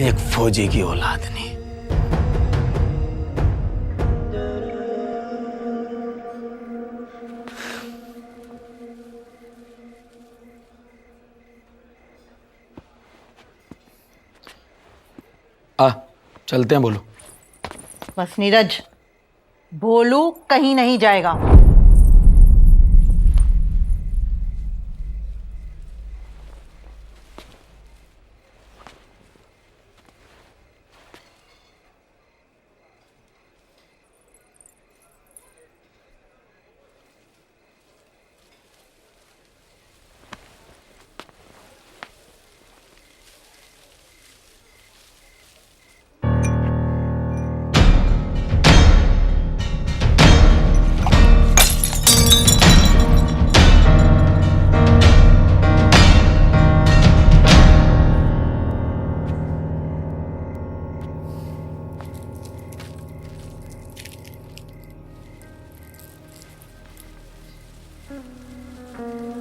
एक फौजी की औलाद नहीं। चलते हैं। बोलो। बस नीरज, भोलू कहीं नहीं जाएगा।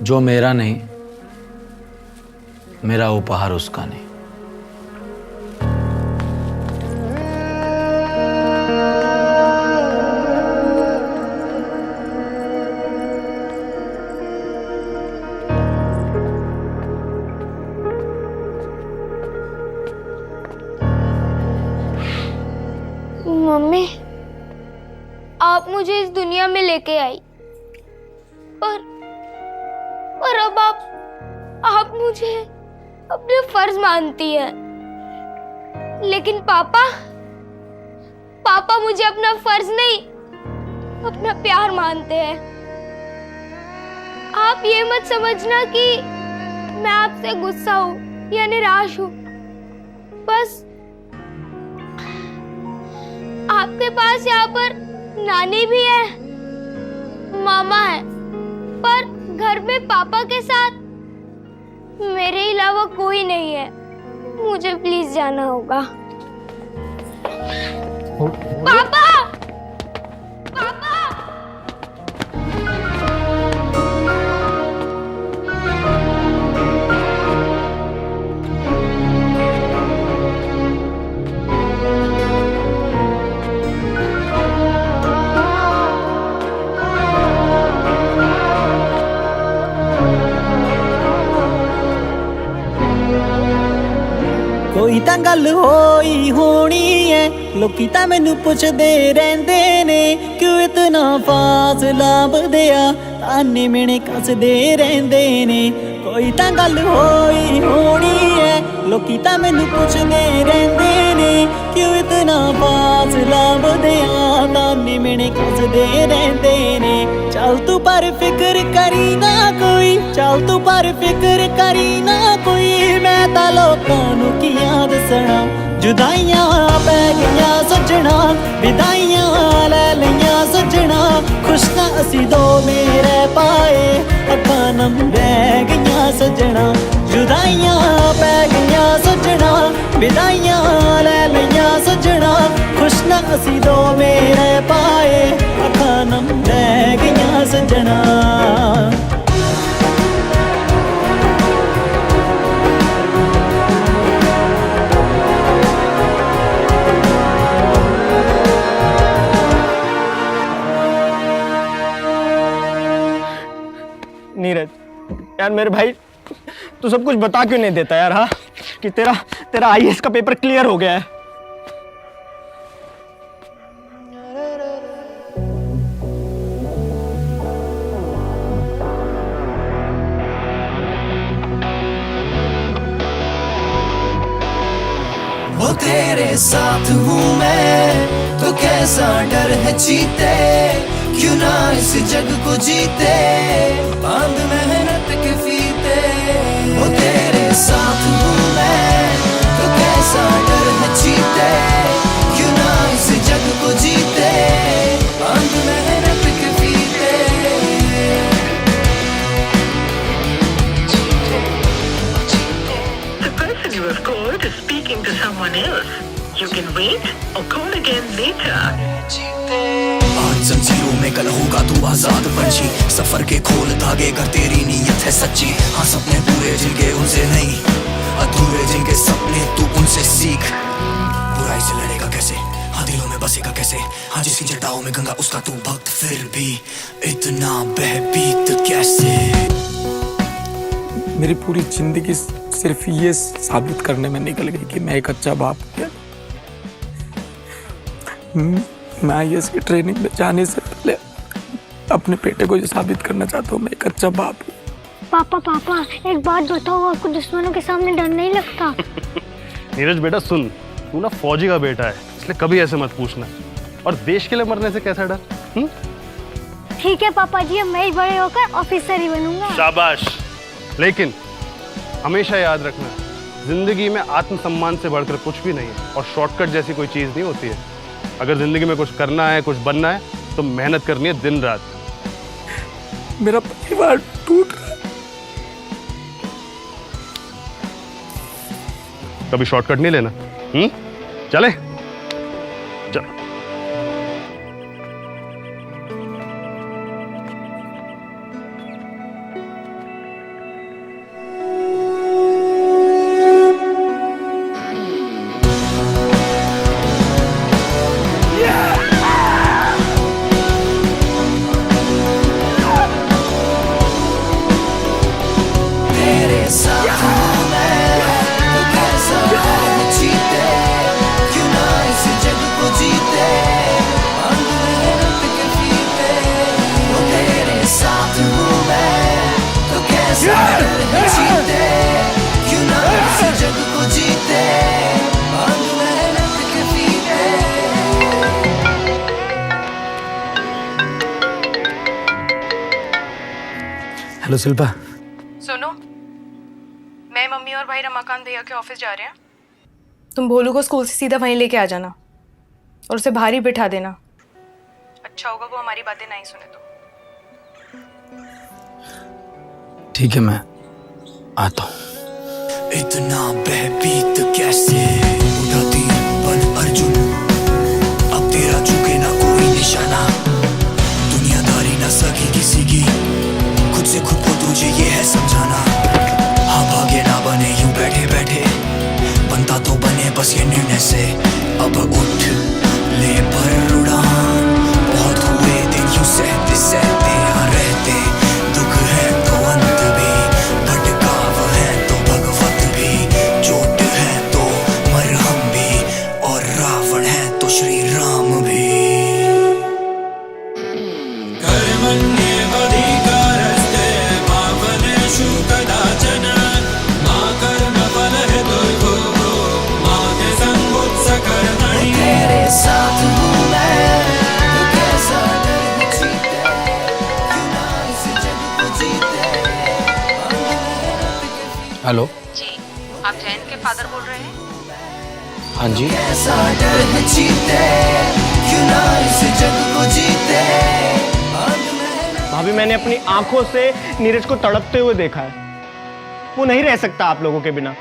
जो मेरा नहीं, मेरा उपहार उसका नहीं। मम्मी, आप मुझे इस दुनिया में लेके आई, पर अब आप मुझे अपने फर्ज मानती है, लेकिन पापा मुझे अपना फर्ज नहीं, अपना प्यार मानते हैं। आप ये मत समझना कि मैं आपसे गुस्सा हूँ या निराश हूँ, बस आपके पास यहाँ पर नानी भी है, मामा है, पर घर में पापा के साथ मेरे अलावा कोई नहीं है। मुझे प्लीज जाना होगा। पापा! पापा! कोई तां गल होई होनी है लोकी तां मैनू पुछदे रहंदे ने क्यों इतना फासला बधया ताने मेने कसदे रहंदे ने कोई तां गल होई होनी है लोकी तां मैनू पुछदे रहंदे ने क्यों इतना फासला बधया ताने मेने कसदे रहंदे ने चल तू पर फिक्र करी ना कोई चल तू पर फिक्र करी ना कोई मैं तां लोकां नू कियां दसना जुदाइयां पै गईयां सजना विदाइयां ले लईयां सजना खुश ना असी दो मेरे पाए अखां नम रह गईयां सजना जुदाइयां पै गईयां सजना विदाइयां ले लईयां सजना खुश ना असी दो मेरे पाए अखां नम रह गईयां सजना नीरज यार मेरे भाई तू सब कुछ बता क्यों नहीं देता यार हाँ कि तेरा आईएएस का पेपर क्लियर हो गया है। वो तेरे साथ हूँ मैं तो कैसा डर है जीते क्यों ना इस जग को जीते बांध मेहनत के फीते वो तेरे साथ हूँ मैं तो कैसा डर है जीते क्यों ना इस जग को जीते बांध मेहनत के फीते The person you have called is speaking to someone else. You can wait or call again later. आज जंजीरों में कल होगा तू आजाद पंछी सफर के खोल धागे कर तेरी नीयत है सच्ची हाँ सपने पूरे जिनके उनसे नहीं अधूरे जिनके सपने तू उनसे सीख बुराई से लड़ेगा कैसे हाँ दिलों में बसेगा कैसे हाँ जिसकी जटाओं में गंगा उसका तू भक्त फिर भी इतना बहबीत कैसे मेरी पूरी जिंदगी सिर्फ ये साबित करने में निकल गई कि मैं एक अच्छा बाप हूँ। मैं आईएएस की ट्रेनिंग में जाने से पहले अपने बेटे को ये साबित करना चाहता हूँ मैं एक अच्छा बाप हूँ। पापा एक बात बताओ आपको दुश्मनों के सामने डर नहीं लगता? नीरज बेटा सुन तू ना फौजी का बेटा है इसलिए कभी ऐसे मत पूछना और देश के लिए मरने से कैसा डर। ठीक है पापा जी अब मैं ही बड़े होकर ऑफिसर ही बनूंगा। शाबाश लेकिन हमेशा याद रखना जिंदगी में आत्मसम्मान से बढ़कर कुछ भी नहीं है और शॉर्टकट जैसी कोई चीज नहीं होती है। अगर जिंदगी में कुछ करना है कुछ बनना है तो मेहनत करनी है दिन रात। मेरा परिवार टूट रहा है। कभी शॉर्टकट नहीं लेना। चले चल। हेलो शिल्पा। सुनो मैं मम्मी और भाई रमाकांत भैया के ऑफिस जा रहे हैं। तुम भोलू को स्कूल से सीधा वहीं लेके आ जाना और उसे बाहर ही बिठा देना। अच्छा होगा वो हमारी बातें नहीं सुने तो। ठीक है मैं आता हूँ। इतना बहबीत कैसे उठाती बन अर्जुन अब तेरा झुके ना कोई निशाना दुनियादारी ना सकी किसी की खुद से खुद को तुझे ये है समझाना हाँ भागे ना बने यूं बैठे बैठे बनता तो बने बस ये निर्णय से अब उठ ले पर उड़ान बहुत हुए दिन यूं सहते सहते यहाँ रहते दुख है तो अंत भी भटकाव है तो भगवत भी चोट है तो हेलो। जी, आप जैन के फादर बोल रहे हैं? हाँ जी। ऐसा डर है जीते, क्यों ना इस जग को जीते। भाभी मैंने अपनी आंखों से नीरज को तड़पते हुए देखा है, वो नहीं रह सकता आप लोगों के बिना।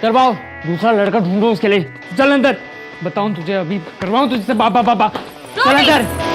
करवाओ, दूसरा लड़का ढूंढो उसके लिए। चल अंदर, बताऊं तुझे, अभी करवाऊं तुझसे बाबा बाबा। चल अंदर।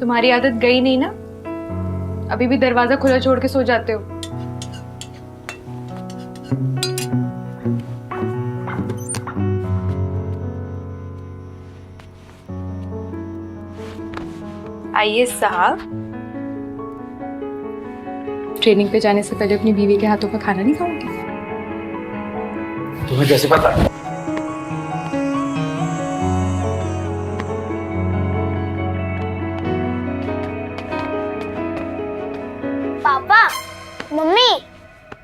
तुम्हारी आदत गई नहीं ना? अभी भी दरवाजा खुला छोड़ के सो जाते हो। आईएएस साहब, ट्रेनिंग पे जाने से पहले अपनी बीवी के हाथों का खाना नहीं खाओगे? तुम्हें कैसे पता? पापा, मम्मी,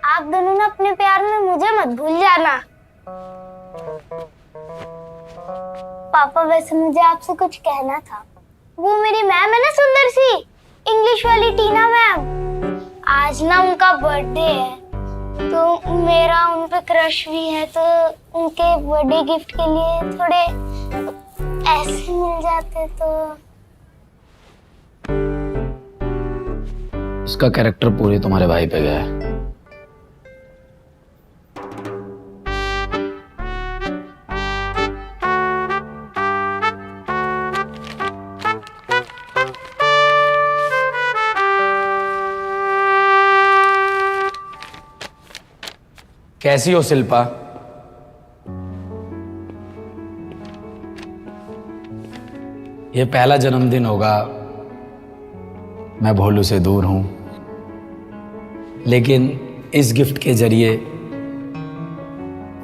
आप दोनों ना अपने प्यार में मुझे मत भूल जाना। पापा वैसे मुझे आपसे कुछ कहना था। वो मेरी मैम है ना, सुंदर सी इंग्लिश वाली टीना मैम, आज ना उनका बर्थडे है, तो मेरा उन पे क्रश भी है, तो उनके बर्थडे गिफ्ट के लिए थोड़े ऐसे मिल जाते तो। इसका कैरेक्टर पूरे तुम्हारे भाई पे गया है। कैसी हो शिल्पा? ये पहला जन्मदिन होगा, मैं भोलू से दूर हूं, लेकिन इस गिफ्ट के जरिए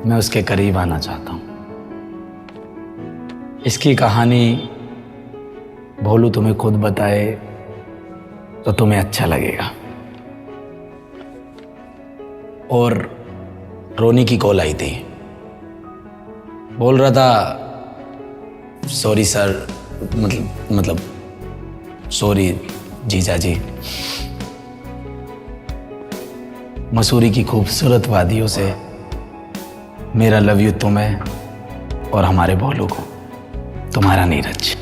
मैं उसके करीब आना चाहता हूं। इसकी कहानी भोलू तुम्हें खुद बताए तो तुम्हें अच्छा लगेगा। और रोनी की कॉल आई थी, बोल रहा था सॉरी सर, मतलब सॉरी जीजा जी, मसूरी की खूबसूरत वादियों से मेरा लव यू तुम्हें और हमारे भोलू को, तुम्हारा नीरज।